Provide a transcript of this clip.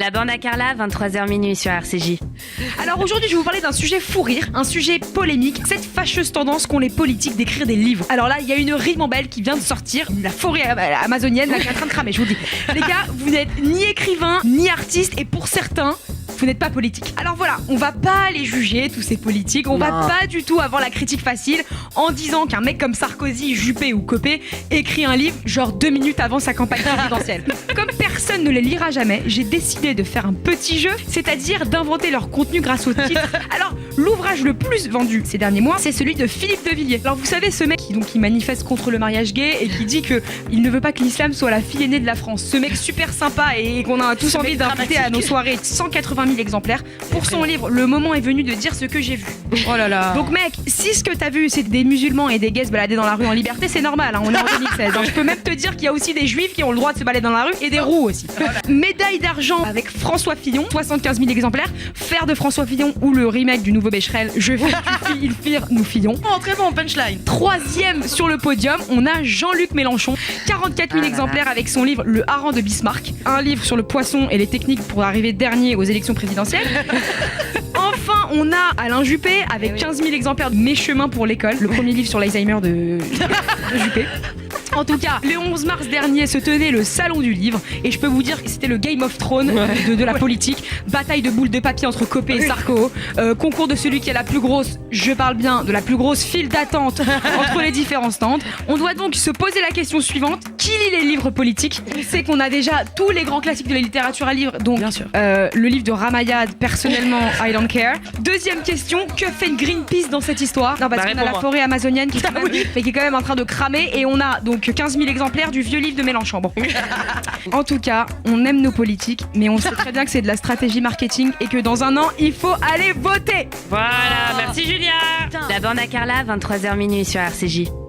La bande à Carla, 23h minuit sur RCJ. Alors aujourd'hui, je vais vous parler d'un sujet fou rire, un sujet polémique, cette fâcheuse tendance qu'ont les politiques d'écrire des livres. Alors là, il y a une ribambelle qui vient de sortir, la forêt amazonienne là, qui est en train de cramer, je vous le dis. Les gars, vous n'êtes ni écrivain, ni artiste, et pour certains, vous n'êtes pas politique. Alors voilà, on va pas les juger, tous ces politiques, on va pas du tout avoir la critique facile en disant qu'un mec comme Sarkozy, Juppé ou Copé écrit un livre genre 2 minutes avant sa campagne présidentielle. Comme personne ne les lira jamais, j'ai décidé de faire un petit jeu, c'est-à-dire d'inventer leur contenu grâce au titre. Alors, l'ouvrage le plus vendu ces derniers mois, c'est celui de Philippe de Villiers. Alors vous savez, ce mec qui manifeste contre le mariage gay et qui dit qu'il ne veut pas que l'islam soit la fille aînée de la France. Ce mec super sympa et qu'on a tous envie d'inviter à nos soirées, 180 000 exemplaires. Pour son livre, le moment est venu de dire ce que j'ai vu. Oh là là. Donc mec, si ce que t'as vu c'est des musulmans et des gays se balader dans la rue en liberté, c'est normal, hein, on est en 2016. Je peux même te dire qu'il y a aussi des juifs qui ont le droit de se balader dans la rue et des roux aussi. Médaille d'argent avec François Fillon, 75 000 exemplaires. Faire de François Fillon ou le remake du nouveau Becherel, je file, tu files, il fire, nous fillons. Oh, très bon, punchline. Troisième sur le podium, on a Jean-Luc Mélenchon, 44 000 exemplaires avec son livre Le Hareng de Bismarck, un livre sur le poisson et les techniques pour arriver dernier aux élections présidentielles. Enfin, on a Alain Juppé avec 15 000 exemplaires de Mes chemins pour l'école, le premier livre sur l'Alzheimer de Juppé. En tout cas, le 11 mars dernier se tenait le salon du livre et je peux vous dire que c'était le Game of Thrones de la politique. Bataille de boules de papier entre Copé et Sarko, concours de celui qui a la plus grosse, je parle bien de la plus grosse file d'attente entre les différents stands. On doit donc se poser la question suivante: qui lit les livres politiques? On sait qu'on a déjà tous les grands classiques de la littérature à lire, donc bien sûr. Le livre de Ramayad, personnellement, I don't care. Deuxième question, que fait Greenpeace dans cette histoire? Non, parce qu'on a la forêt amazonienne qui est quand même en train de cramer et on a donc 15 000 exemplaires du vieux livre de Mélenchon. Bon. En tout cas, on aime nos politiques, mais on sait très bien que c'est de la stratégie marketing et que dans un an, il faut aller voter. Voilà, merci Julia. La bande à Carla, 23h minuit sur RCJ.